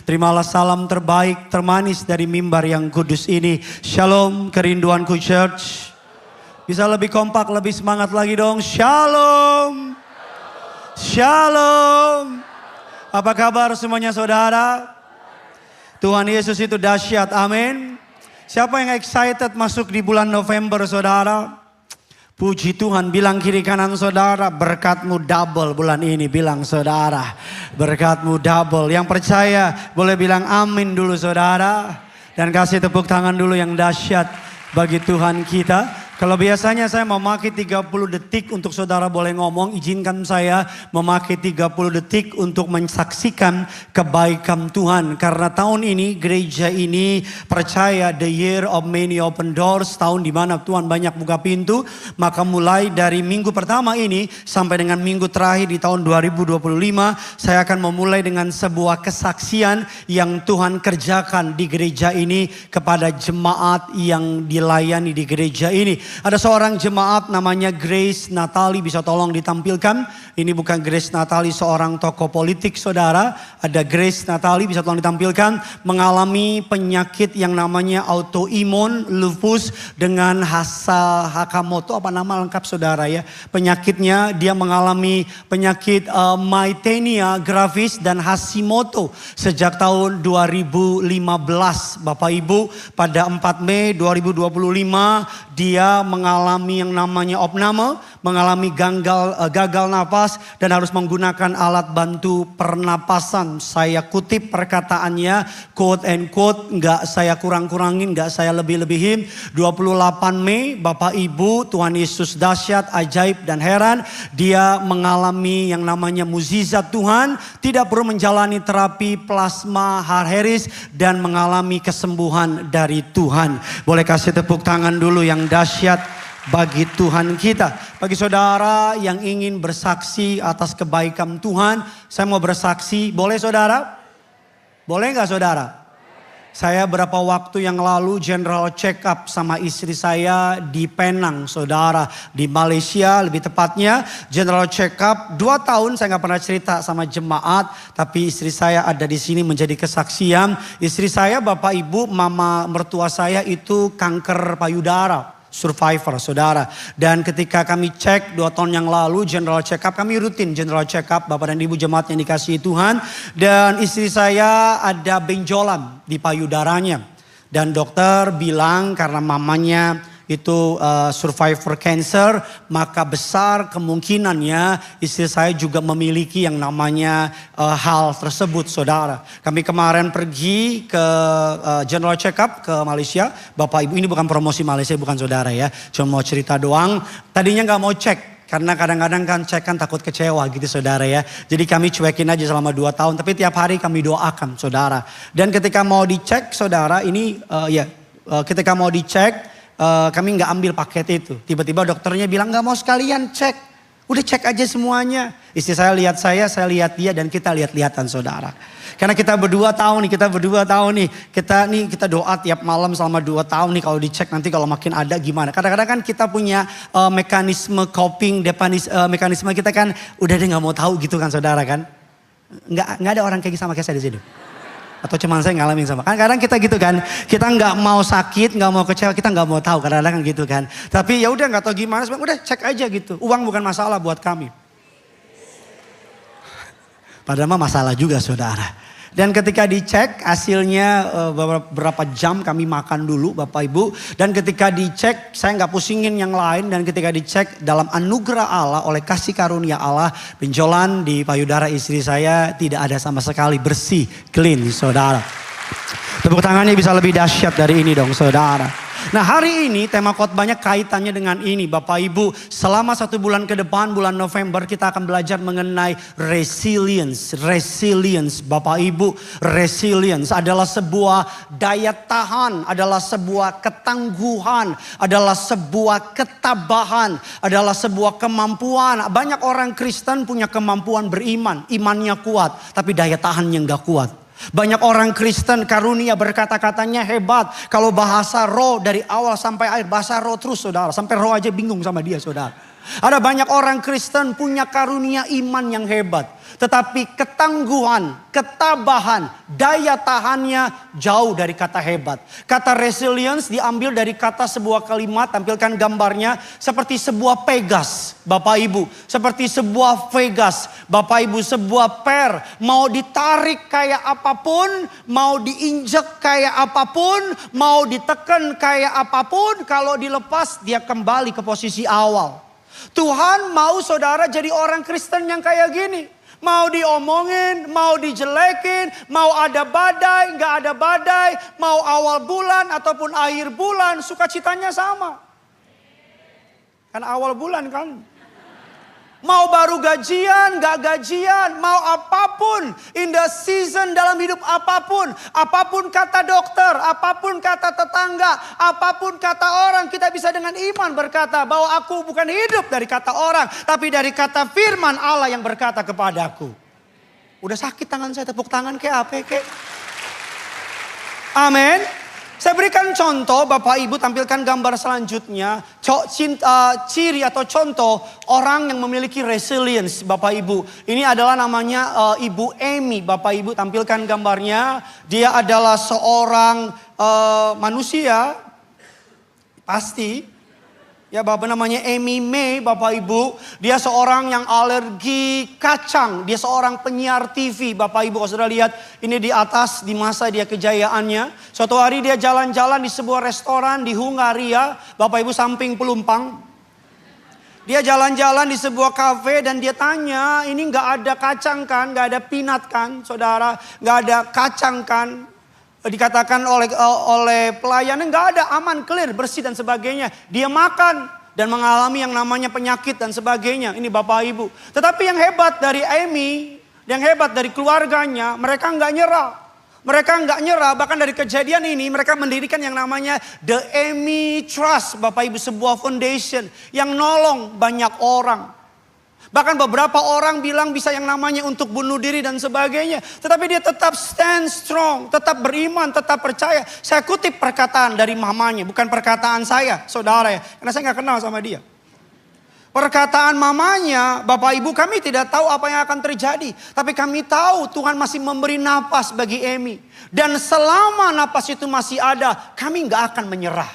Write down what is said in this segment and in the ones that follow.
Terimalah salam terbaik, termanis dari mimbar yang kudus ini. Shalom kerinduanku church. Bisa lebih kompak, lebih semangat lagi dong. Shalom. Shalom. Apa kabar semuanya saudara? Tuhan Yesus itu dahsyat, amin. Siapa yang excited masuk di bulan November saudara? Puji Tuhan, bilang kiri kanan saudara, berkatmu double bulan ini. Bilang saudara, berkatmu double. Yang percaya boleh bilang amin dulu saudara. Dan kasih tepuk tangan dulu yang dahsyat bagi Tuhan kita. Kalau biasanya saya memakai 30 detik untuk saudara boleh ngomong, izinkan saya memakai 30 detik untuk mensaksikan kebaikan Tuhan. Karena tahun ini gereja ini percaya the year of many open doors, tahun di mana Tuhan banyak buka pintu. Maka mulai dari minggu pertama ini sampai dengan minggu terakhir di tahun 2025, saya akan memulai dengan sebuah kesaksian yang Tuhan kerjakan di gereja ini kepada jemaat yang dilayani di gereja ini. Ada seorang jemaat namanya Grace Natali, bisa tolong ditampilkan. Ini bukan Grace Natali seorang tokoh politik saudara. Ada Grace Natali, bisa tolong ditampilkan. Mengalami penyakit yang namanya autoimun lupus dengan Hashimoto, apa nama lengkap saudara ya. Penyakitnya dia mengalami penyakit myasthenia gravis dan Hashimoto sejak tahun 2015. Bapak Ibu, pada 4 Mei 2025 dia mengalami yang namanya opname, mengalami gagal nafas dan harus menggunakan alat bantu pernapasan. Saya kutip perkataannya, quote and quote, nggak saya kurang-kurangin, nggak saya lebih-lebihin. 28 Mei, Bapak Ibu, Tuhan Yesus dahsyat, ajaib dan heran. Dia mengalami yang namanya mukjizat Tuhan, tidak perlu menjalani terapi plasma Harris dan mengalami kesembuhan dari Tuhan. Boleh kasih tepuk tangan dulu yang dahsyat bagi Tuhan kita. Bagi saudara yang ingin bersaksi atas kebaikan Tuhan, saya mau bersaksi. Boleh saudara? Boleh nggak saudara? Saya berapa waktu yang lalu general check up sama istri saya di Penang saudara. Di Malaysia lebih tepatnya. General check up 2 tahun saya nggak pernah cerita sama jemaat. Tapi istri saya ada di sini menjadi kesaksian. Istri saya, Bapak Ibu, mama mertua saya itu kanker payudara. Survivor saudara. Dan ketika kami cek 2 tahun yang lalu general check up, kami rutin general check up Bapak dan Ibu jemaat yang dikasihi Tuhan. Dan istri saya ada benjolan di payudaranya. Dan dokter bilang karena mamanya itu survivor cancer, maka besar kemungkinannya istri saya juga memiliki yang namanya hal tersebut saudara. Kami kemarin pergi ke general check up ke Malaysia. Bapak Ibu, ini bukan promosi Malaysia, bukan saudara ya. Cuma mau cerita doang. Tadinya gak mau cek. Karena kadang-kadang kan cek kan takut kecewa gitu saudara ya. Jadi kami cuekin aja selama 2 tahun. Tapi tiap hari kami doakan saudara. Dan ketika mau dicek saudara ini ketika mau dicek. Kami nggak ambil paket itu. Tiba-tiba dokternya bilang nggak mau sekalian cek. Udah cek aja semuanya. Istri saya lihat dia dan kita lihat-lihatan saudara. Karena kita berdua tahu nih. Kita doa tiap malam selama 2 tahun nih. Kalau dicek nanti kalau makin ada gimana. Kadang-kadang kan kita punya mekanisme coping. Mekanisme kita kan udah deh nggak mau tahu gitu kan saudara kan. Nggak ada orang kayak sama kayak saya di sini. Atau cuma saya ngalamin sama. Kan kadang kita gitu kan. Kita nggak mau sakit, nggak mau kecewa, kita nggak mau tahu. Kadang-kadang kan gitu kan. Tapi ya udah nggak tahu gimana, udah cek aja gitu. Uang bukan masalah buat kami. Padahal mah masalah juga saudara. Dan ketika dicek hasilnya beberapa jam kami makan dulu Bapak Ibu. Dan ketika dicek saya nggak pusingin yang lain. Dan ketika dicek dalam anugerah Allah oleh kasih karunia Allah. Benjolan di payudara istri saya tidak ada sama sekali, bersih, clean saudara. Tepuk tangannya bisa lebih dahsyat dari ini dong saudara. Nah hari ini tema khotbahnya kaitannya dengan ini Bapak Ibu. Selama 1 bulan ke depan, bulan November kita akan belajar mengenai resilience. Resilience Bapak Ibu. Resilience adalah sebuah daya tahan. Adalah sebuah ketangguhan. Adalah sebuah ketabahan. Adalah sebuah kemampuan. Banyak orang Kristen punya kemampuan beriman. Imannya kuat tapi daya tahannya gak kuat. Banyak orang Kristen karunia berkata-katanya hebat. Kalau bahasa roh dari awal sampai akhir bahasa roh terus saudara. Sampai roh aja bingung sama dia saudara. Ada banyak orang Kristen punya karunia iman yang hebat. Tetapi ketangguhan, ketabahan, daya tahannya jauh dari kata hebat. Kata resilience diambil dari kata sebuah kalimat, tampilkan gambarnya. Seperti sebuah Pegas, Bapak Ibu. Seperti sebuah Vegas, Bapak Ibu. Sebuah per, mau ditarik kayak apapun, mau diinjek kayak apapun, mau ditekan kayak apapun. Kalau dilepas dia kembali ke posisi awal. Tuhan mau saudara jadi orang Kristen yang kayak gini. Mau diomongin, mau dijelekin, mau ada badai, nggak ada badai, mau awal bulan ataupun akhir bulan, sukacitanya sama. Kan awal bulan kan. Mau baru gajian, gak gajian, mau apapun. In the season dalam hidup apapun. Apapun kata dokter, apapun kata tetangga, apapun kata orang. Kita bisa dengan iman berkata bahwa aku bukan hidup dari kata orang. Tapi dari kata firman Allah yang berkata kepadaku. Udah sakit tangan saya, tepuk tangan kayak apa kayak. Amin. Saya berikan contoh, Bapak Ibu tampilkan gambar selanjutnya. Ciri atau contoh orang yang memiliki resilience, Bapak Ibu. Ini adalah namanya Ibu Amy, Bapak Ibu tampilkan gambarnya. Dia adalah seorang manusia, pasti. Ya Bapak namanya Amy May, Bapak Ibu. Dia seorang yang alergi kacang. Dia seorang penyiar TV, Bapak Ibu. Kalau sudah lihat ini di atas di masa dia kejayaannya. Suatu hari dia jalan-jalan di sebuah restoran di Hungaria. Bapak Ibu samping Pelumpang. Dia jalan-jalan di sebuah kafe dan dia tanya, ini nggak ada kacang kan? Nggak ada peanut kan, saudara? Nggak ada kacang kan? Dikatakan oleh pelayannya nggak ada, aman, clear, bersih dan sebagainya. Dia makan dan mengalami yang namanya penyakit dan sebagainya. Ini Bapak Ibu. Tetapi yang hebat dari Amy, yang hebat dari keluarganya, mereka nggak nyerah. Mereka nggak nyerah, bahkan dari kejadian ini mereka mendirikan yang namanya The Amy Trust, Bapak Ibu, sebuah foundation yang nolong banyak orang. Bahkan beberapa orang bilang bisa yang namanya untuk bunuh diri dan sebagainya. Tetapi dia tetap stand strong, tetap beriman, tetap percaya. Saya kutip perkataan dari mamanya, bukan perkataan saya, saudara ya. Karena saya nggak kenal sama dia. Perkataan mamanya, Bapak Ibu, kami tidak tahu apa yang akan terjadi. Tapi kami tahu Tuhan masih memberi napas bagi Amy. Dan selama napas itu masih ada, kami nggak akan menyerah.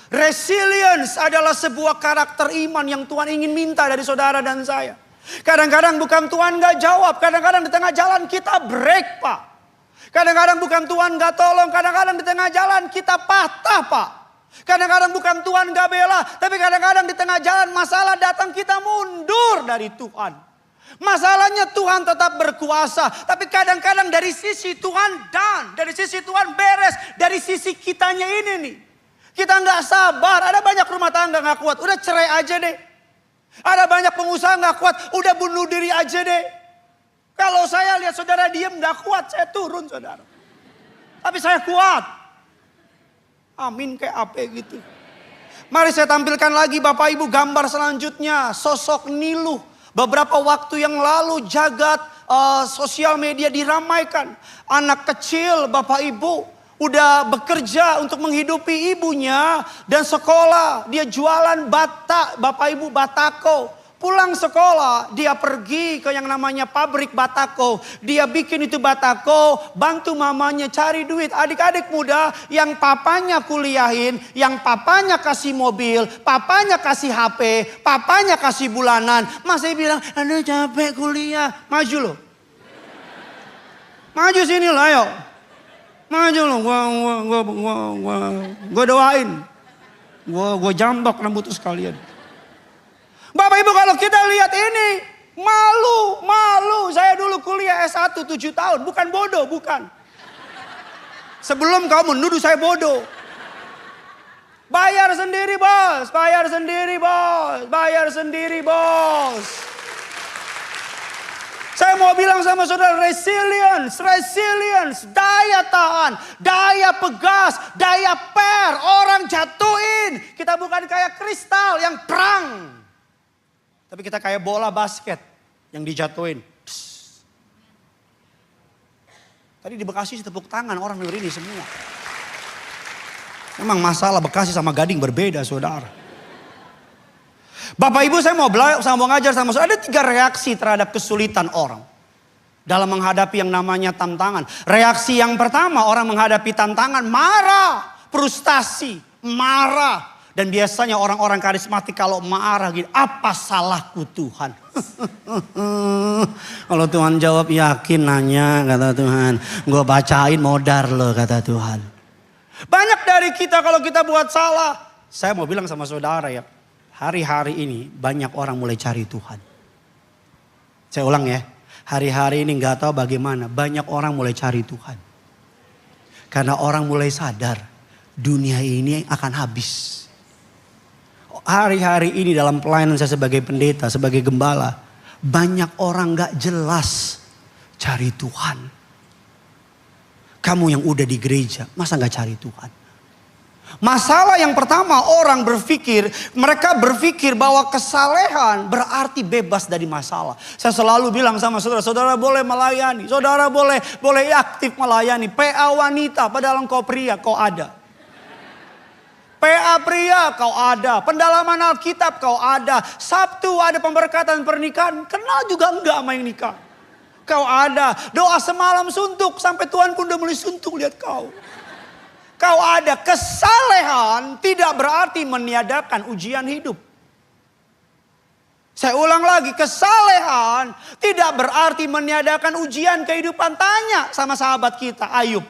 Resilience adalah sebuah karakter iman yang Tuhan ingin minta dari saudara dan saya. Kadang-kadang bukan Tuhan gak jawab. Kadang-kadang di tengah jalan kita break, Pak. Kadang-kadang bukan Tuhan gak tolong. Kadang-kadang di tengah jalan kita patah, Pak. Kadang-kadang bukan Tuhan gak bela. Tapi kadang-kadang di tengah jalan masalah datang kita mundur dari Tuhan. Masalahnya Tuhan tetap berkuasa. Tapi kadang-kadang dari sisi Tuhan done. Dari sisi Tuhan beres. Dari sisi kitanya ini nih. Kita nggak sabar, ada banyak rumah tangga nggak kuat, udah cerai aja deh. Ada banyak pengusaha nggak kuat, udah bunuh diri aja deh. Kalau saya lihat saudara diem nggak kuat, saya turun saudara. Tapi saya kuat. Amin kayak apa gitu. Mari saya tampilkan lagi Bapak Ibu gambar selanjutnya, sosok Niluh. Beberapa waktu yang lalu jagat sosial media diramaikan. Anak kecil Bapak Ibu. Udah bekerja untuk menghidupi ibunya dan sekolah. Dia jualan Bapak Ibu batako. Pulang sekolah dia pergi ke yang namanya pabrik batako. Dia bikin itu batako, bantu mamanya cari duit. Adik-adik muda yang papanya kuliahin, yang papanya kasih mobil, papanya kasih HP, papanya kasih bulanan. Masih bilang, aduh capek kuliah. Maju loh. Maju sini lah yuk. Maju loh, gua doain. Gua jambak rambut sekalian. Bapak Ibu kalau kita lihat ini, malu. Saya dulu kuliah S1 7 tahun, bukan bodoh, bukan. Sebelum kau menuduh saya bodoh. Bayar sendiri bos, bayar sendiri bos, bayar sendiri bos. Saya mau bilang sama saudara, resilience, daya tahan, daya pegas, daya per, orang jatuhin. Kita bukan kayak kristal yang perang. Tapi kita kayak bola basket yang dijatuhin. Psst. Tadi di Bekasi tepuk tangan orang denger ini semua. Memang masalah Bekasi sama Gading berbeda saudara. Bapak Ibu, saya mau ngajar sama saudara. Ada 3 reaksi terhadap kesulitan orang dalam menghadapi yang namanya tantangan. Reaksi yang pertama, orang menghadapi tantangan marah, frustasi, marah. Dan biasanya orang-orang karismatik kalau marah gitu, apa salahku Tuhan? Kalau Tuhan jawab, yakin nanya, kata Tuhan. Gue bacain modar loh, kata Tuhan. Banyak dari kita kalau kita buat salah. Saya mau bilang sama saudara ya, hari-hari ini banyak orang mulai cari Tuhan. Saya ulang ya, hari-hari ini gak tahu bagaimana, banyak orang mulai cari Tuhan. Karena orang mulai sadar, dunia ini akan habis. Hari-hari ini dalam pelayanan saya sebagai pendeta, sebagai gembala, banyak orang gak jelas cari Tuhan. Kamu yang udah di gereja, masa gak cari Tuhan? Masalah yang pertama, orang mereka berpikir bahwa kesalehan berarti bebas dari masalah. Saya selalu bilang sama saudara, saudara boleh melayani, saudara boleh aktif melayani. PA wanita, padahal engkau pria, kau ada. PA pria kau ada, pendalaman Alkitab kau ada, Sabtu ada pemberkatan pernikahan, kenal juga enggak sama yang nikah. Kau ada, doa semalam suntuk, sampai Tuhan pun udah mulai suntuk lihat kau. Kau ada, kesalehan tidak berarti meniadakan ujian hidup. Saya ulang lagi, kesalehan tidak berarti meniadakan ujian kehidupan. Tanya sama sahabat kita, Ayub.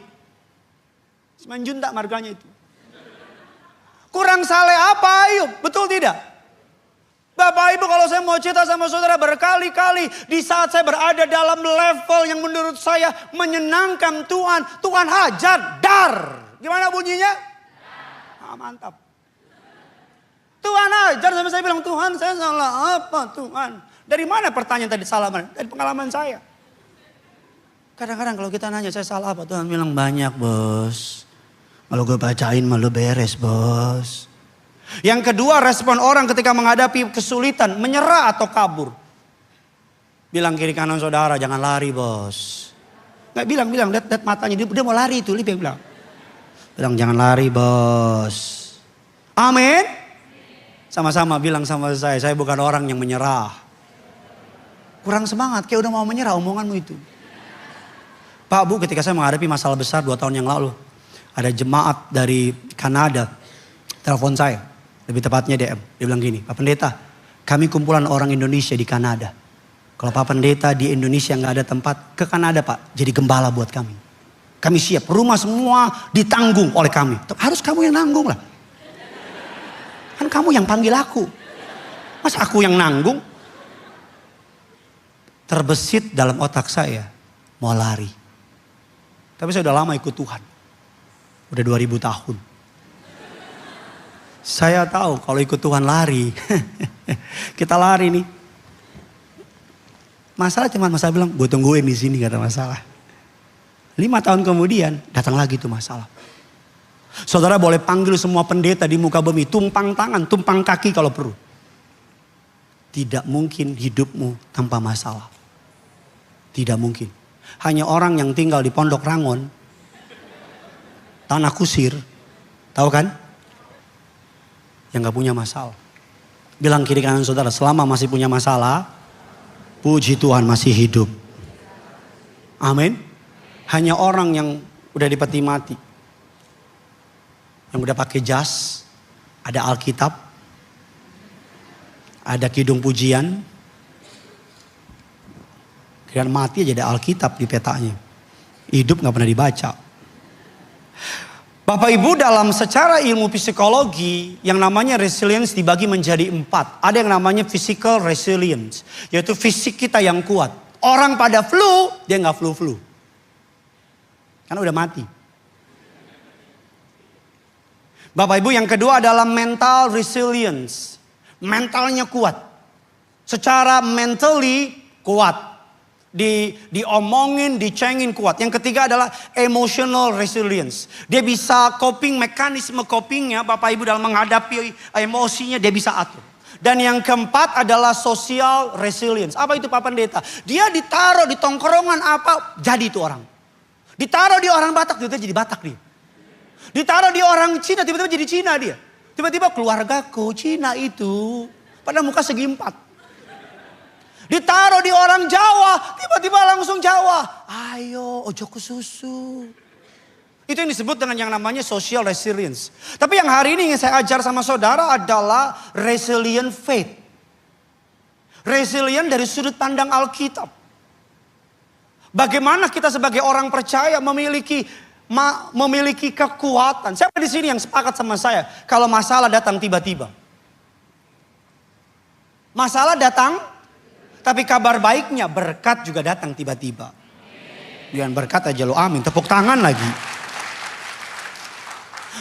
Semanjun tak marganya itu. Kurang saleh apa Ayub? Betul tidak? Bapak Ibu, kalau saya mau cerita sama saudara, berkali-kali di saat saya berada dalam level yang menurut saya menyenangkan Tuhan, Tuhan hajar, dar. Gimana bunyinya? Ah, mantap. Tuhan hajar sampai saya bilang, Tuhan saya salah apa Tuhan? Dari mana pertanyaan tadi salah? Dari pengalaman saya. Kadang-kadang kalau kita nanya saya salah apa, Tuhan bilang banyak bos. Kalau gue bacain malu beres bos. Yang kedua, respon orang ketika menghadapi kesulitan, menyerah atau kabur. Bilang kiri kanan saudara, jangan lari bos. Nggak bilang, lihat matanya, dia mau lari itu, dia bilang. Bilang jangan lari bos. Amin. Sama-sama bilang sama saya bukan orang yang menyerah. Kurang semangat, kayak udah mau menyerah omonganmu itu. Pak Bu, ketika saya menghadapi masalah besar 2 tahun yang lalu. Ada jemaat dari Kanada telepon saya, lebih tepatnya DM. Dia bilang gini, Pak Pendeta, kami kumpulan orang Indonesia di Kanada. Kalau Pak Pendeta di Indonesia nggak ada tempat, ke Kanada Pak, jadi gembala buat kami. Kami siap, rumah semua ditanggung oleh kami. Harus kamu yang nanggung lah. Kan kamu yang panggil aku. Masa aku yang nanggung? Terbesit dalam otak saya, mau lari. Tapi saya udah lama ikut Tuhan. Udah 2000 tahun. Saya tahu kalau ikut Tuhan lari. Kita lari nih. Masalah cuma masalah bilang, gue tungguin di sini kata masalah. 5 tahun kemudian datang lagi tuh masalah. Saudara boleh panggil semua pendeta di muka bumi, tumpang tangan, tumpang kaki kalau perlu. Tidak mungkin hidupmu tanpa masalah. Tidak mungkin. Hanya orang yang tinggal di Pondok Rangon, tanah kusir, tahu kan? Yang gak punya masalah. Bilang kiri kanan saudara, selama masih punya masalah, puji Tuhan masih hidup. Amin. Hanya orang yang udah di peti mati, yang udah pakai jas, ada Alkitab, ada kidung pujian, kira mati aja ada Alkitab di petanya. Hidup gak pernah dibaca. Bapak Ibu, dalam secara ilmu psikologi yang namanya resilience dibagi menjadi 4. Ada yang namanya physical resilience, yaitu fisik kita yang kuat. Orang pada flu, dia gak flu-flu. Karena udah mati. Bapak Ibu, yang kedua adalah mental resilience. Mentalnya kuat. Secara mentally kuat. Diomongin, dicengin kuat. Yang ketiga adalah emotional resilience. Dia bisa coping, mekanisme copingnya Bapak Ibu dalam menghadapi emosinya dia bisa atur. Dan yang keempat adalah social resilience. Apa itu Pak Pendeta? Dia ditaruh di tongkrongan apa, jadi itu orang. Ditaruh di orang Batak, tiba-tiba jadi Batak dia. Ditaruh di orang Cina, tiba-tiba jadi Cina dia. Tiba-tiba keluargaku Cina itu. Padahal muka segi 4. Ditaruh di orang Jawa, tiba-tiba langsung Jawa. Ayo, ojo ke susu. Itu yang disebut dengan yang namanya social resilience. Tapi yang hari ini ingin saya ajar sama saudara adalah resilient faith. Resilient dari sudut pandang Alkitab. Bagaimana kita sebagai orang percaya memiliki kekuatan. Siapa di sini yang sepakat sama saya kalau masalah datang tiba-tiba? Masalah datang, tapi kabar baiknya berkat juga datang tiba-tiba. Jangan berkat aja lo, amin. Tepuk tangan lagi.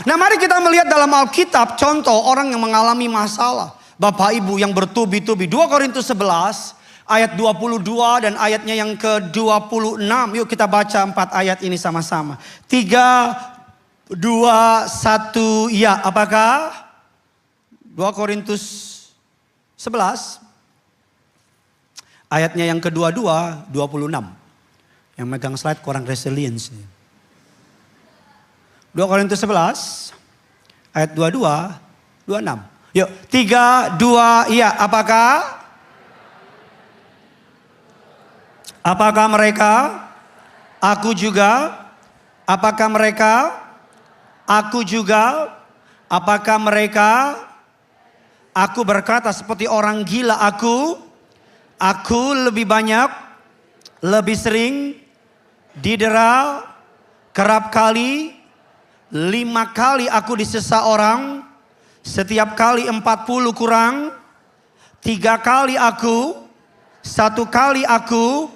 Nah, mari kita melihat dalam Alkitab contoh orang yang mengalami masalah. Bapak Ibu yang bertubi-tubi. 2 Korintus 11 ayat 22 dan ayatnya yang ke-26. Yuk kita baca 4 ayat ini sama-sama. 3, 2, 1, ya. Apakah? 2 Korintus 11 ayatnya yang ke-22, 26. Yang megang slide kurang resilience. 2 Korintus 11 ayat 22, 26. Yuk, 3, 2, iya. Apakah? Apakah mereka? Aku juga. Apakah mereka? Aku juga. Apakah mereka? Aku berkata seperti orang gila aku lebih banyak, lebih sering didera, kerap kali, 5 kali aku disesa orang, setiap kali 40 kurang, 3 kali aku, 1 kali aku,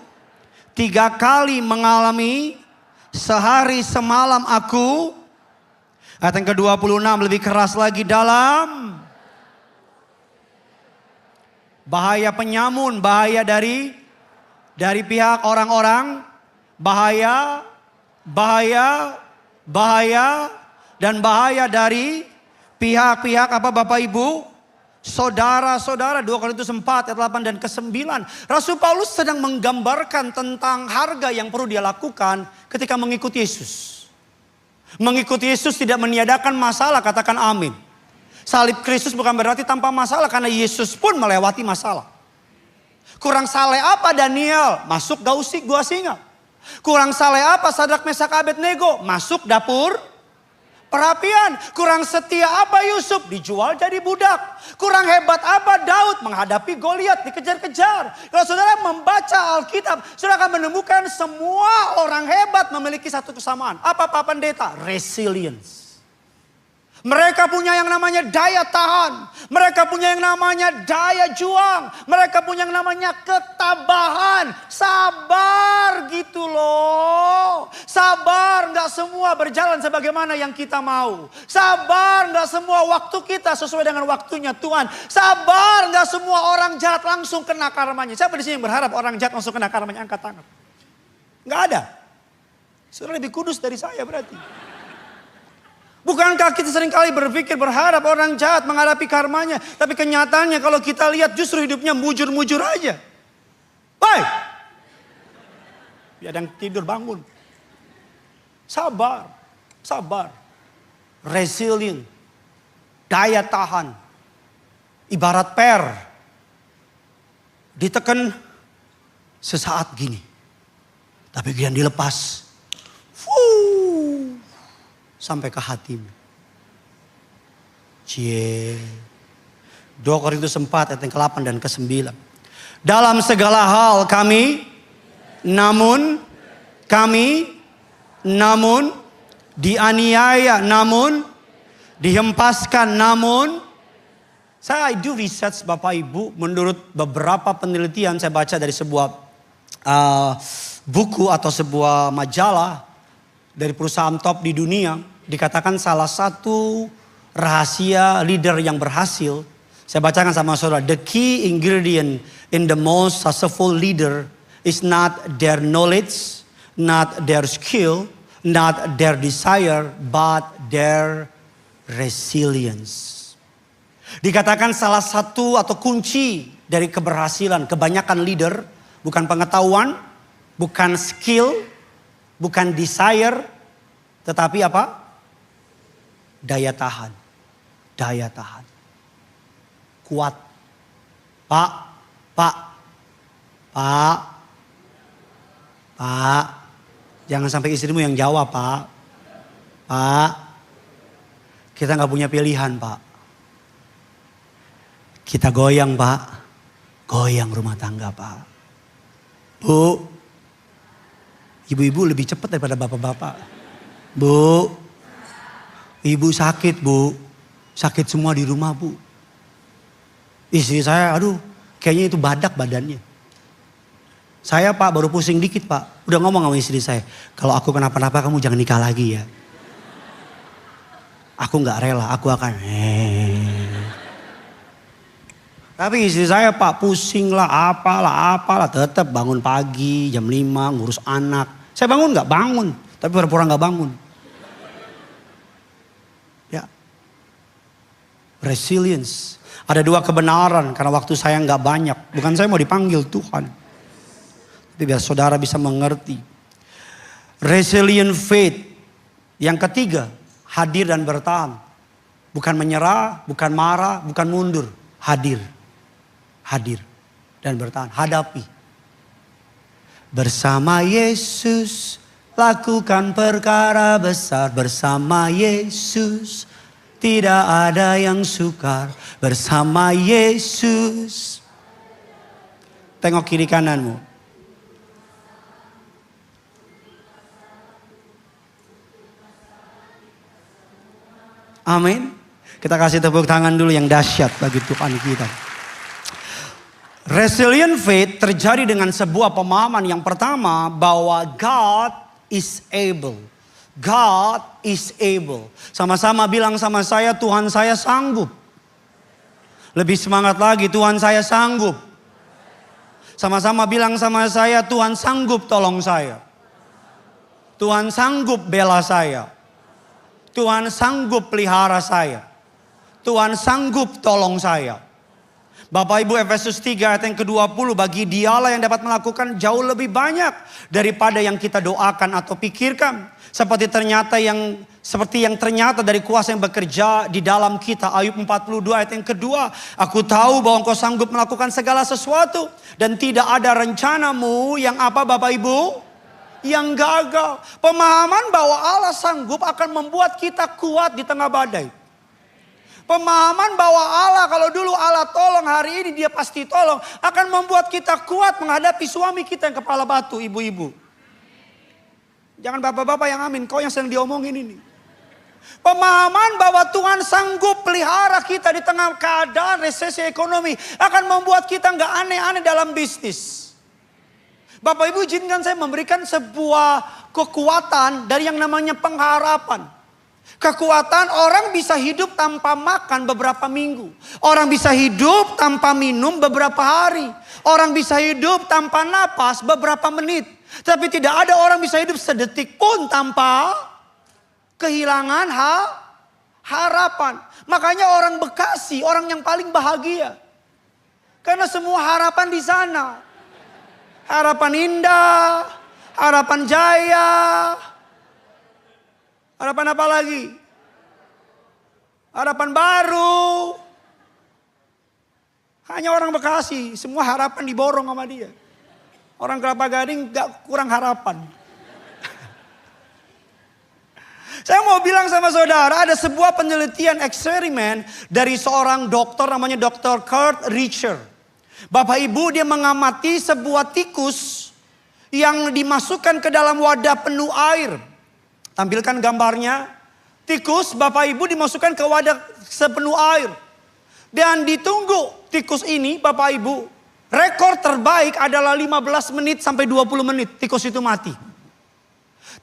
3 kali mengalami, sehari semalam aku. Ayat yang ke-26 lebih keras lagi, dalam bahaya penyamun, bahaya dari pihak orang-orang, bahaya, dan bahaya dari pihak-pihak apa Bapak Ibu? Saudara-saudara. 2 Korintus 4 ayat 8 dan ke-9. Rasul Paulus sedang menggambarkan tentang harga yang perlu dia lakukan ketika mengikuti Yesus. Mengikuti Yesus tidak meniadakan masalah, katakan amin. Salib Kristus bukan berarti tanpa masalah, karena Yesus pun melewati masalah. Kurang saleh apa Daniel? Masuk gua singa. Kurang saleh apa Sadrak Mesak Abednego? Masuk dapur perapian. Kurang setia apa Yusuf? Dijual jadi budak. Kurang hebat apa Daud? Menghadapi Goliat, dikejar-kejar. Kalau saudara membaca Alkitab, saudara akan menemukan semua orang hebat memiliki satu kesamaan. Apa Pak Pendeta? Resilience. Mereka punya yang namanya daya tahan. Mereka punya yang namanya daya juang. Mereka punya yang namanya ketabahan. Sabar gitu loh. Sabar, gak semua berjalan sebagaimana yang kita mau. Sabar, gak semua waktu kita sesuai dengan waktunya Tuhan. Sabar, gak semua orang jahat langsung kena karmanya. Siapa di sini yang berharap orang jahat langsung kena karmanya? Angkat tangan. Gak ada. Saudara lebih kudus dari saya berarti. Bukankah kita seringkali berpikir berharap orang jahat menghadapi karmanya. Tapi kenyataannya kalau kita lihat justru hidupnya mujur-mujur aja. Baik. Ya, ada yang tidur bangun. Sabar. Sabar. Resilient. Daya tahan. Ibarat per. Ditekan sesaat gini. Tapi kemudian dilepas. Sampai ke hatimu. Cie. 2 Korintus 4 ayat yang ke-8 dan ke-9. Dalam segala hal kami namun dianiaya, namun dihempaskan, namun saya do research Bapak Ibu. Menurut beberapa penelitian saya baca dari sebuah buku atau sebuah majalah dari perusahaan top di dunia, dikatakan salah satu rahasia leader yang berhasil. Saya bacakan sama saudara. The key ingredient in the most successful leader is not their knowledge, not their skill, not their desire, but their resilience. Dikatakan salah satu atau kunci dari keberhasilan kebanyakan leader bukan pengetahuan, bukan skill, bukan desire, tetapi apa? Daya tahan. Daya tahan. Kuat. Pak, Pak, Pak, Pak. Jangan sampai istrimu yang jawab, Pak. Pak, kita nggak punya pilihan, Pak. Kita goyang, Pak. Goyang rumah tangga, Pak. Bu, ibu-ibu lebih cepat daripada bapak-bapak. Bu, ibu sakit, Bu. Sakit semua di rumah, Bu. Istri saya, aduh, kayaknya itu badak badannya. Saya, Pak, baru pusing dikit, Pak. Udah ngomong sama istri saya, kalau aku kenapa-napa kamu jangan nikah lagi ya. Aku gak rela, aku akan Tapi istri saya, Pak, pusing lah, apalah. Tetap bangun pagi, jam 5, ngurus anak. Saya bangun gak? Bangun. Tapi pura-pura gak bangun. Ya. Resilience. Ada 2 kebenaran, karena waktu saya gak banyak. Bukan saya mau dipanggil Tuhan. Tapi biar saudara bisa mengerti. Resilient faith. Yang ketiga, hadir dan bertahan. Bukan menyerah, bukan marah, bukan mundur. Hadir. Hadir dan bertahan. Hadapi. Bersama Yesus lakukan perkara besar. Bersama Yesus tidak ada yang sukar. Bersama Yesus. Tengok kiri kananmu. Amin. Kita kasih tepuk tangan dulu yang dahsyat bagi Tuhan kita. Resilient faith terjadi dengan sebuah pemahaman yang pertama bahwa God is able. God is able. Sama-sama bilang sama saya, Tuhan saya sanggup. Lebih semangat lagi, Tuhan saya sanggup. Sama-sama bilang sama saya, Tuhan sanggup tolong saya. Tuhan sanggup bela saya. Tuhan sanggup pelihara saya. Tuhan sanggup tolong saya. Bapak Ibu, Efesus 3 ayat yang ke-20, bagi Dialah yang dapat melakukan jauh lebih banyak daripada yang kita doakan atau pikirkan. Seperti yang ternyata dari kuasa yang bekerja di dalam kita. Ayub 42 ayat yang kedua. Aku tahu bahwa Engkau sanggup melakukan segala sesuatu. Dan tidak ada rencanamu yang apa Bapak Ibu? Yang gagal. Pemahaman bahwa Allah sanggup akan membuat kita kuat di tengah badai. Pemahaman bahwa Allah, kalau dulu Allah tolong, hari ini dia pasti tolong. Akan membuat kita kuat menghadapi suami kita yang kepala batu, ibu-ibu. Jangan bapak-bapak yang amin, kau yang sedang diomongin ini. Pemahaman bahwa Tuhan sanggup pelihara kita di tengah keadaan resesi ekonomi. Akan membuat kita gak aneh-aneh dalam bisnis. Bapak Ibu izinkan saya memberikan sebuah kekuatan dari yang namanya pengharapan. Kekuatan orang bisa hidup tanpa makan beberapa minggu. Orang bisa hidup tanpa minum beberapa hari. Orang bisa hidup tanpa napas beberapa menit. Tapi tidak ada orang bisa hidup sedetik pun tanpa kehilangan harapan. Makanya orang Bekasi, orang yang paling bahagia. Karena semua harapan di sana. Harapan Indah, Harapan Jaya. Harapan apa lagi? Harapan Baru. Hanya orang Bekasi, semua harapan diborong sama dia. Orang Kelapa Gading gak kurang harapan. Saya mau bilang sama saudara, ada sebuah penelitian eksperimen dari seorang dokter namanya Dr. Kurt Richer. Bapak Ibu, dia mengamati sebuah tikus yang dimasukkan ke dalam wadah penuh air. Tampilkan gambarnya. Tikus Bapak Ibu dimasukkan ke wadah sepenuh air. Dan ditunggu tikus ini Bapak Ibu. Rekor terbaik adalah 15 menit sampai 20 menit. Tikus itu mati.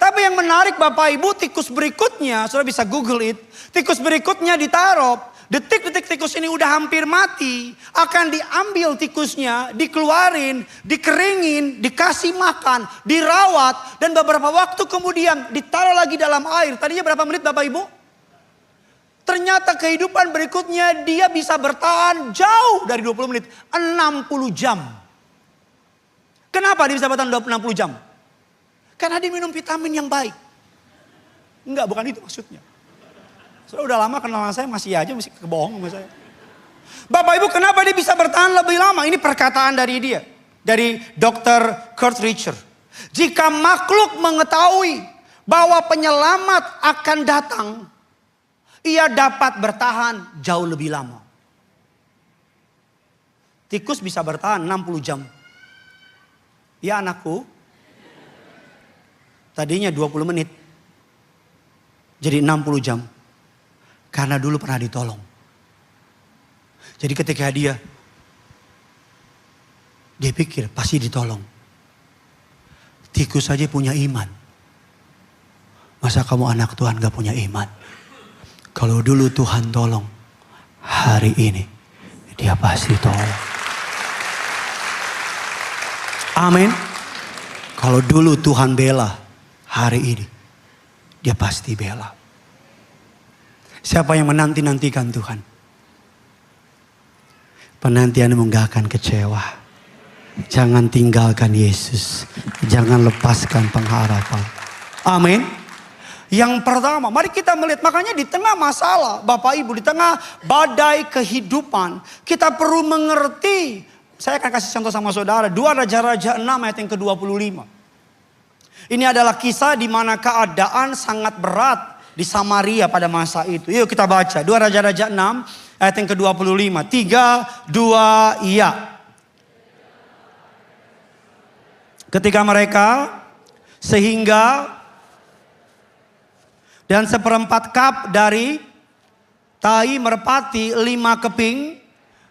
Tapi yang menarik Bapak Ibu, tikus berikutnya, saudara bisa Google it. Tikus berikutnya ditaruh. Detik-detik tikus ini udah hampir mati. Akan diambil tikusnya, dikeluarin, dikeringin, dikasih makan, dirawat. Dan beberapa waktu kemudian ditaruh lagi dalam air. Tadinya berapa menit Bapak Ibu? Ternyata kehidupan berikutnya dia bisa bertahan jauh dari 20 menit. 60 jam. Kenapa dia bisa bertahan 60 jam? Karena dia minum vitamin yang baik. Enggak, bukan itu maksudnya. Saya udah lama kenal saya masih aja masih kebohong sama saya. Bapak Ibu, kenapa dia bisa bertahan lebih lama? Ini perkataan dari dia. Dari Dr. Kurt Richard. Jika makhluk mengetahui bahwa penyelamat akan datang, ia dapat bertahan jauh lebih lama. Tikus bisa bertahan 60 jam. Ya anakku, tadinya 20 menit. Jadi 60 jam. Karena dulu pernah ditolong. Jadi ketika dia pikir pasti ditolong. Tikus saja punya iman. Masa kamu anak Tuhan gak punya iman? Kalau dulu Tuhan tolong, hari ini dia pasti tolong. Amin. Kalau dulu Tuhan bela, hari ini dia pasti bela. Siapa yang menanti-nantikan Tuhan? Penantianmu gak akan kecewa. Jangan tinggalkan Yesus. Jangan lepaskan pengharapan. Amin. Yang pertama, mari kita melihat. Makanya di tengah masalah, Bapak Ibu, di tengah badai kehidupan, kita perlu mengerti. Saya akan kasih contoh sama saudara. 2 Raja-Raja 6 ayat yang ke-25. Ini adalah kisah di mana keadaan sangat berat di Samaria pada masa itu. Yuk kita baca. 2 Raja-Raja 6 ayat yang ke-25. 3, 2, iya. Ketika mereka sehingga dan 1/4 kap dari tai merpati 5 keping.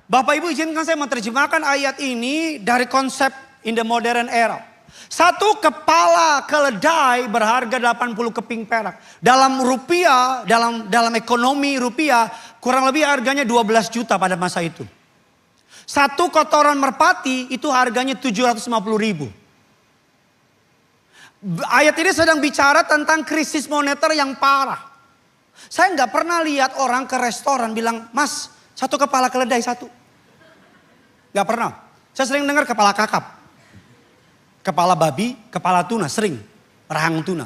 Bapak Ibu izinkan saya menerjemahkan ayat ini dari konsep in the modern era. 1 kepala keledai berharga 80 keping perak. Dalam rupiah, dalam ekonomi rupiah, kurang lebih harganya 12 juta pada masa itu. 1 kotoran merpati itu harganya 750.000. Ayat ini sedang bicara tentang krisis moneter yang parah. Saya nggak pernah lihat orang ke restoran bilang, "Mas, 1 kepala keledai 1." Gak pernah. Saya sering dengar kepala kakap. Kepala babi, kepala tuna, sering. Rahang tuna.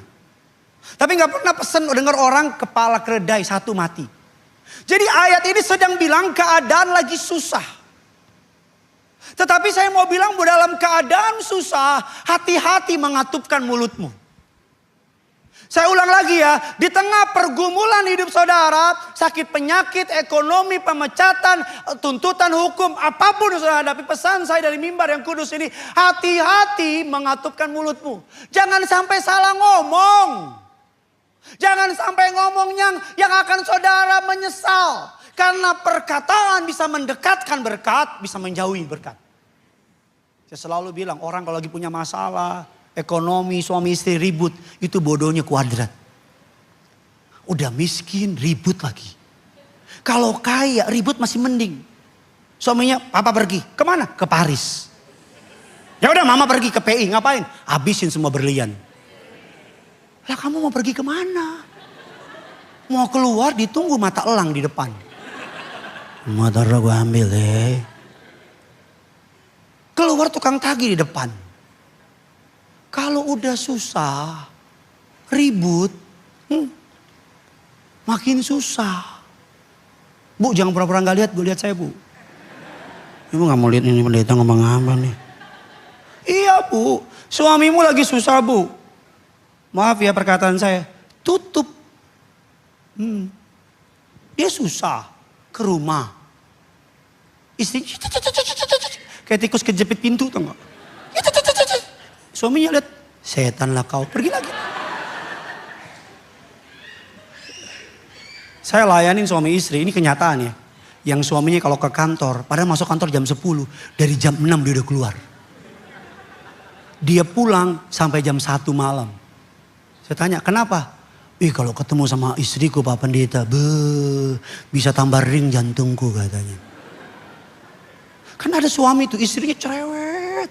Tapi gak pernah pesen dengar orang kepala keledai 1 mati. Jadi ayat ini sedang bilang keadaan lagi susah. Tetapi saya mau bilang bahwa dalam keadaan susah, hati-hati mengatupkan mulutmu. Saya ulang lagi ya, di tengah pergumulan hidup saudara, sakit penyakit, ekonomi, pemecatan, tuntutan hukum, apapun yang saudara hadapi, pesan saya dari mimbar yang kudus ini, hati-hati mengatupkan mulutmu. Jangan sampai salah ngomong. Jangan sampai ngomong yang akan saudara menyesal. Karena perkataan bisa mendekatkan berkat, bisa menjauhi berkat. Saya selalu bilang, orang kalau lagi punya masalah, ekonomi, suami istri ribut, itu bodohnya kuadrat. Udah miskin, ribut lagi. Kalau kaya, ribut masih mending. Suaminya, papa pergi. Kemana? Ke Paris. Ya udah mama pergi ke PI, ngapain? Habisin semua berlian. Lah kamu mau pergi kemana? Mau keluar ditunggu mata elang di depan. Motor gue ambil deh. Keluar tukang tagih di depan. Kalau udah susah, ribut, makin susah. Bu, jangan pura-pura gak lihat, Bu, lihat saya, Bu. Ibu gak mau lihat ini pendeta ngomong apa nih. Iya, Bu, suamimu lagi susah, Bu. Maaf ya perkataan saya, tutup. Dia susah, ke rumah. Istri, kayak tikus kejepit pintu, tau gak? Suaminya lihat, setan lah kau, pergi lagi. Saya layanin suami istri, ini kenyataan ya. Yang suaminya kalau ke kantor, padahal masuk kantor jam 10, dari jam 6 dia udah keluar. Dia pulang sampai jam 1 malam. Saya tanya, kenapa? Kalau ketemu sama istriku Pak Pendeta, bisa tambah ring jantungku katanya. Kan ada suami tuh, istrinya cerewet,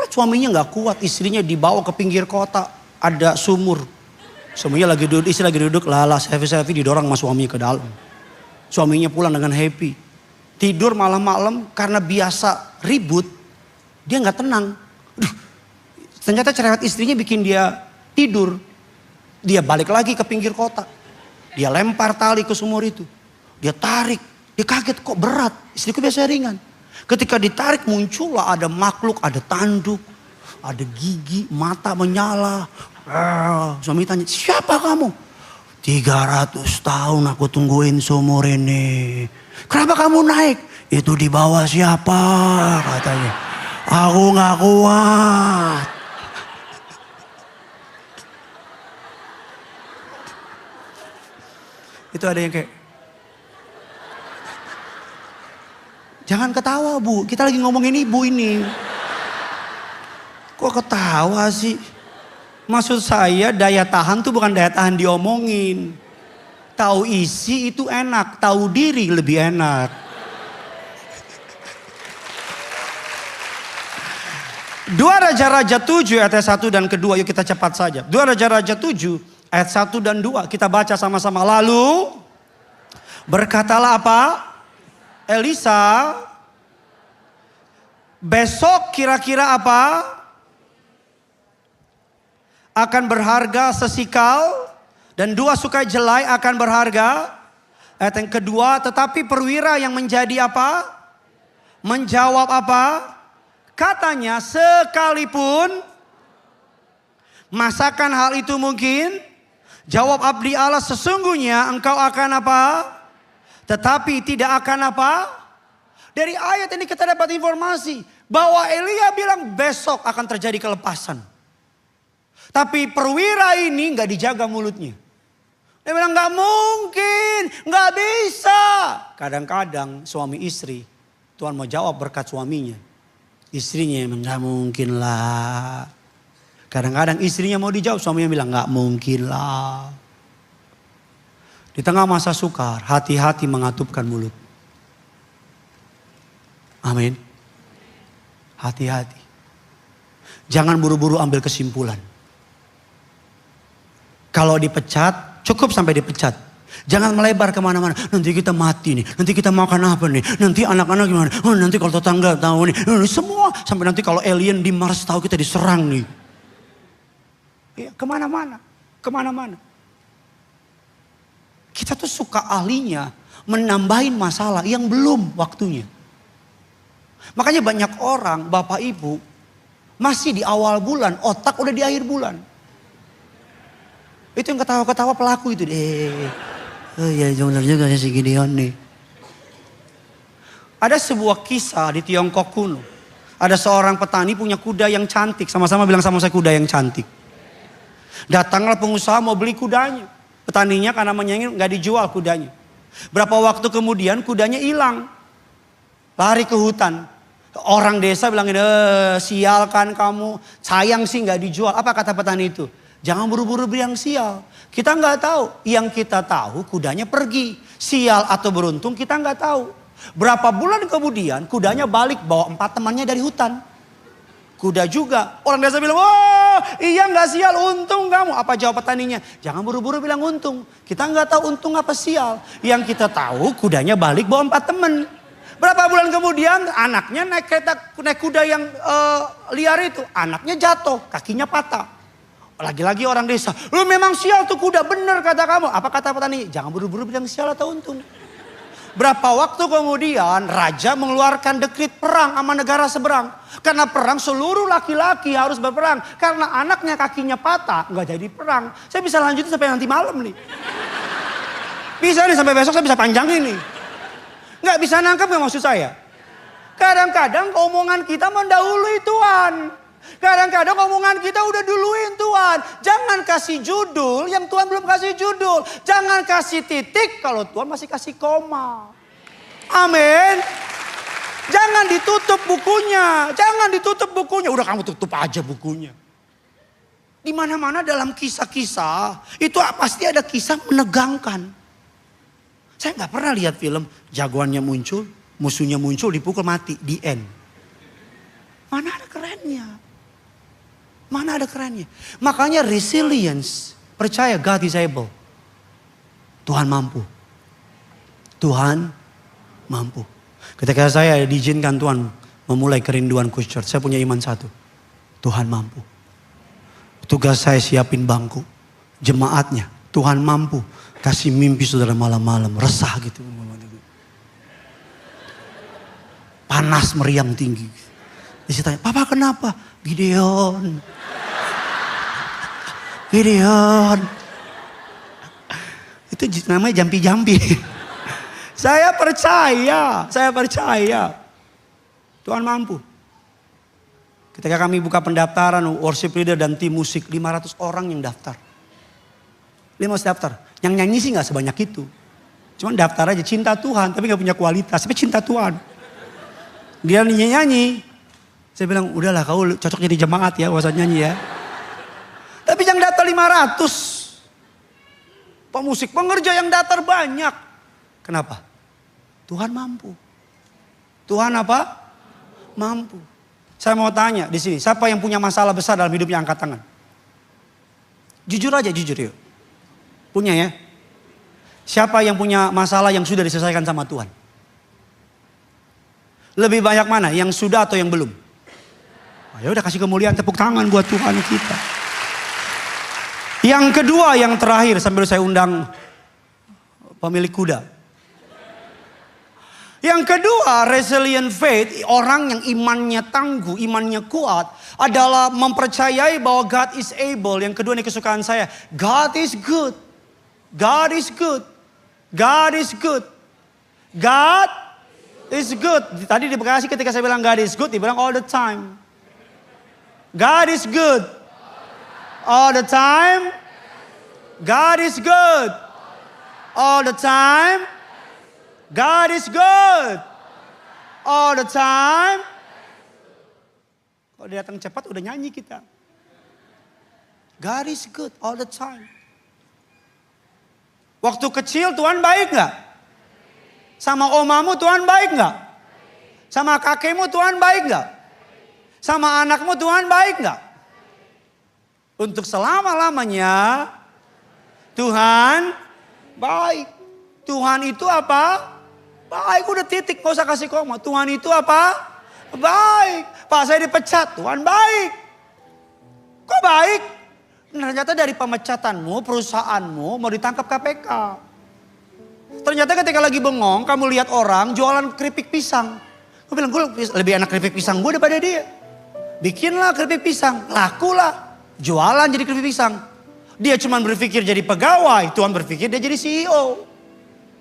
suaminya gak kuat, istrinya dibawa ke pinggir kota, ada sumur. Suaminya lagi duduk, istri lagi duduk, lala selfie didorong sama suaminya ke dalam. Suaminya pulang dengan happy. Tidur malam-malam karena biasa ribut, dia gak tenang. Ternyata cerewet istrinya bikin dia tidur. Dia balik lagi ke pinggir kota. Dia lempar tali ke sumur itu. Dia tarik, Dia kaget, kok berat? Istriku biasanya ringan. Ketika ditarik muncullah ada makhluk, ada tanduk, ada gigi, mata menyala. Suami tanya, siapa kamu? 300 tahun aku tungguin seumur ini. Kenapa kamu naik? Itu di bawah siapa? Katanya. Aku gak kuat. Itu ada yang kayak, jangan ketawa Bu, kita lagi ngomongin ibu ini. Kok ketawa sih? Maksud saya daya tahan tuh bukan daya tahan diomongin. Tahu isi itu enak, tahu diri lebih enak. 2 Raja-Raja 7 ayat 1 dan kedua, yuk kita cepat saja. 2 Raja-Raja 7 ayat 1 dan 2 kita baca sama-sama. Lalu berkatalah apa? Elisa, besok kira-kira apa? Akan berharga sesikal dan 2 sukai jelai akan berharga. Ayat yang kedua, tetapi perwira yang menjadi apa? Menjawab apa? Katanya, sekalipun masakan hal itu mungkin, jawab abdi Allah, sesungguhnya engkau akan apa? Tetapi tidak akan apa? Dari ayat ini kita dapat informasi bahwa Elia bilang besok akan terjadi kelepasan. Tapi perwira ini gak dijaga mulutnya. Dia bilang gak mungkin, gak bisa. Kadang-kadang suami istri, Tuhan mau jawab berkat suaminya. Istrinya emang gak mungkin lah. Kadang-kadang istrinya mau dijawab, suaminya bilang gak mungkin lah. Di tengah masa sukar, hati-hati mengatupkan mulut. Amin. Hati-hati. Jangan buru-buru ambil kesimpulan. Kalau dipecat, cukup sampai dipecat. Jangan melebar kemana-mana. Nanti kita mati nih. Nanti kita makan apa nih. Nanti anak-anak gimana. Oh, nanti kalau tetangga tahu nih. Semua. Sampai nanti kalau alien di Mars tahu kita diserang nih. Ya, kemana-mana. Kemana-mana. Kita tuh suka ahlinya menambahin masalah yang belum waktunya. Makanya banyak orang, Bapak Ibu, masih di awal bulan, otak udah di akhir bulan. Itu yang ketawa-ketawa pelaku itu deh. Oh iya, benar juga si Gideon nih. Ada sebuah kisah di Tiongkok kuno. Ada seorang petani punya kuda yang cantik. Sama-sama bilang sama saya, kuda yang cantik. Datanglah pengusaha mau beli kudanya. Petaninya karena menyengir gak dijual kudanya. Berapa waktu kemudian kudanya hilang. Lari ke hutan. Orang desa bilang, sial kan kamu. Sayang sih gak dijual. Apa kata petani itu? Jangan buru-buru bilang sial. Kita nggak tahu. Yang kita tahu kudanya pergi. Sial atau beruntung kita nggak tahu. Berapa bulan kemudian kudanya balik bawa 4 temannya dari hutan. Kuda juga. Orang desa bilang, wah iya nggak sial, untung kamu. Apa jawab petaninya? Jangan buru-buru bilang untung. Kita nggak tahu untung apa sial. Yang kita tahu kudanya balik bawa 4 teman. Berapa bulan kemudian anaknya naik kuda yang liar itu. Anaknya jatuh, kakinya patah. Lagi-lagi orang desa, lu memang sial tuh kuda, bener kata kamu. Apa kata petani? Jangan buru-buru bilang sial atau untung. Berapa waktu kemudian raja mengeluarkan dekrit perang sama negara seberang. Karena perang seluruh laki-laki harus berperang. Karena anaknya kakinya patah, nggak jadi perang. Saya bisa lanjutin sampai nanti malam nih. Bisa nih sampai besok saya bisa panjangin nih. Nggak bisa nangkep nggak maksud saya? Kadang-kadang omongan kita mendahului Tuhan. Kadang-kadang omongan kita udah duluin Tuhan. Jangan kasih judul yang Tuhan belum kasih judul. Jangan kasih titik kalau Tuhan masih kasih koma. Amin. Jangan ditutup bukunya. Jangan ditutup bukunya. Udah kamu tutup aja bukunya. Di mana-mana dalam kisah-kisah itu pasti ada kisah menegangkan. Saya nggak pernah lihat film jagoannya muncul, musuhnya muncul, dipukul mati, di end. Mana ada kerennya? Mana ada kerennya? Makanya resilience, percaya God is able. Tuhan mampu. Tuhan mampu. Ketika saya diizinkan Tuhan memulai kerinduan Kush Church, saya punya iman satu. Tuhan mampu. Tugas saya siapin bangku. Jemaatnya, Tuhan mampu. Kasih mimpi saudara malam-malam, resah gitu. panas meriang tinggi. Dia tanya, papa kenapa? Gideon. Gideon. Itu namanya jampi-jampi. Saya percaya. Tuhan mampu. Ketika kami buka pendaftaran worship leader dan tim musik, 500 orang yang daftar. 500 daftar. Yang nyanyi sih gak sebanyak itu. Cuman daftar aja, cinta Tuhan tapi gak punya kualitas. Tapi cinta Tuhan. Dia nyanyi. Saya bilang, udahlah kau cocok jadi jemaat ya, usah nyanyi ya. Tapi yang daftar 500. Pemusik, pengerja yang daftar banyak. Kenapa? Tuhan mampu. Tuhan apa? Mampu. Saya mau tanya di sini, siapa yang punya masalah besar dalam hidupnya, angkat tangan. Jujur aja, jujur yuk. Punya ya? Siapa yang punya masalah yang sudah diselesaikan sama Tuhan? Lebih banyak mana? Yang sudah atau yang belum? Ya udah, kasih kemuliaan, tepuk tangan buat Tuhan kita. Yang kedua, yang terakhir, sambil saya undang pemilik kuda. Yang kedua, resilient faith, orang yang imannya tangguh, imannya kuat, adalah mempercayai bahwa God is able. Yang kedua, ini kesukaan saya. God is good. God is good. God is good. God is good. Tadi di Bekasi ketika saya bilang God is good, dibilang all the time. God is good. All the time. God is good. All the time. God is good. All the time. Kalau dia datang cepat udah nyanyi kita. God is good all the time. Waktu kecil Tuhan baik gak? Sama omamu Tuhan baik gak? Sama kakekmu Tuhan baik gak? Sama anakmu Tuhan baik gak? Untuk selama-lamanya Tuhan baik. Tuhan itu apa? Baik, udah titik, gak usah kasih koma. Tuhan itu apa? Baik. Pak, saya dipecat, Tuhan baik. Kok baik? Ternyata dari pemecatanmu, perusahaanmu mau ditangkap KPK. Ternyata ketika lagi bengong, kamu lihat orang jualan keripik pisang. Gue bilang, gue lebih enak keripik pisang gue daripada dia. Bikinlah keripik pisang, lakulah. Jualan jadi keripik pisang. Dia cuma berpikir jadi pegawai, Tuhan berpikir dia jadi CEO.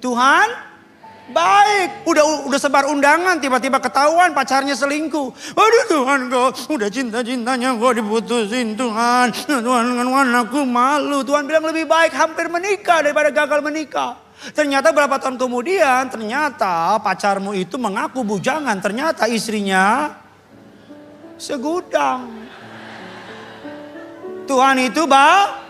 Tuhan baik. Udah sebar undangan, tiba-tiba ketahuan pacarnya selingkuh. Aduh Tuhan, kok udah cinta-cintanya kok diputusin Tuhan. Tuhan, aku malu. Tuhan bilang lebih baik hampir menikah daripada gagal menikah. Ternyata berapa tahun kemudian, ternyata pacarmu itu mengaku bujangan. Ternyata istrinya segudang. Tuhan itu baik.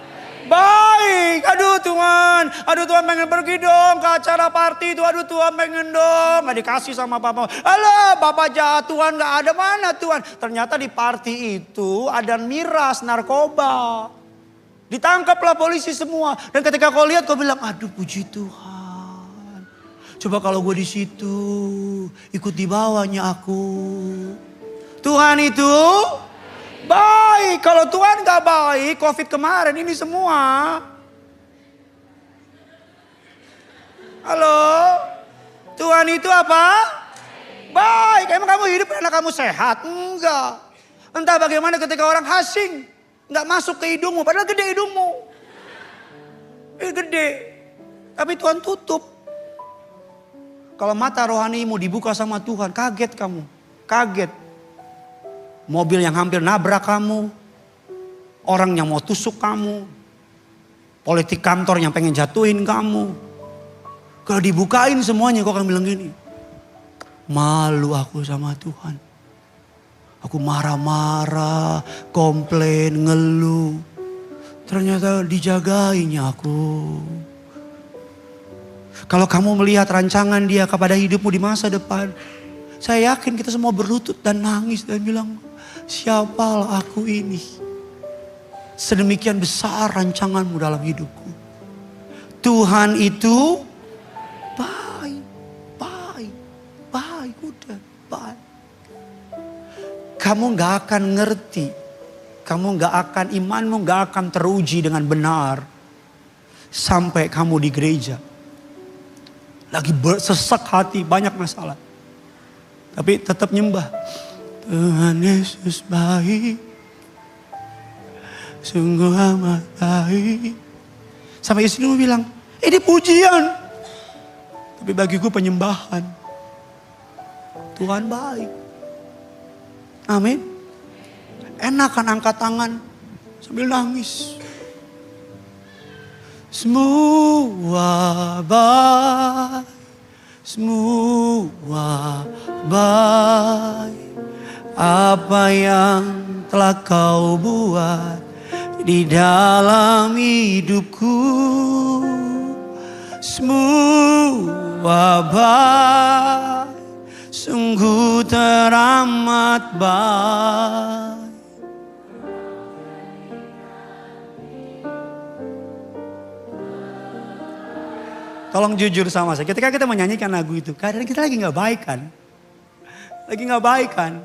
Aduh Tuhan pengen pergi dong ke acara party itu. Aduh Tuhan pengen dong. Gak dikasih sama papa. Alah bapak jahat, Tuhan gak ada, mana Tuhan. Ternyata di party itu ada miras narkoba. Ditangkaplah polisi semua. Dan ketika kau lihat kau bilang, aduh puji Tuhan. Coba kalau gue di situ ikut di bawahnya aku. Tuhan itu baik. Kalau Tuhan gak baik, COVID kemarin ini semua. Halo? Tuhan itu apa? Baik. Emang kamu hidup karena kamu sehat? Enggak. Entah bagaimana ketika orang asing gak masuk ke hidungmu, padahal gede hidungmu. Gede. Tapi Tuhan tutup. Kalau mata rohanimu dibuka sama Tuhan, kaget kamu. Kaget. Mobil yang hampir nabrak kamu. Orang yang mau tusuk kamu. Politik kantor yang pengen jatuhin kamu. Kalau dibukain semuanya kau akan bilang gini. Malu aku sama Tuhan. Aku marah-marah, komplain, ngeluh. Ternyata dijagainya aku. Kalau kamu melihat rancangan dia kepada hidupmu di masa depan. Saya yakin kita semua berlutut dan nangis dan bilang, siapalah aku ini. Sedemikian besar rancanganmu dalam hidupku. Tuhan itu baik, udah baik. Kamu gak akan ngerti. Imanmu gak akan teruji dengan benar. Sampai kamu di gereja. Lagi sesak hati, banyak masalah. Tapi tetap nyembah. Tuhan Yesus baik. Sungguh amat baik. Sampai istrimu bilang, ini pujian. Tapi bagiku penyembahan. Tuhan baik. Amin. Enak kan angkat tangan sambil nangis. Semua baik. Semua baik. Apa yang telah kau buat di dalam hidupku, semua baik, sungguh teramat baik. Tolong jujur sama saya, ketika kita menyanyikan lagu itu, kadang kita lagi gak baik kan? Lagi gak baik kan?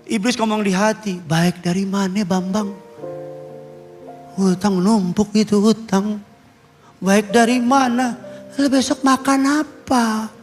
Iblis ngomong di hati, baik dari mana Bambang? Hutang numpuk itu hutang. Baik dari mana? Lalu besok makan apa?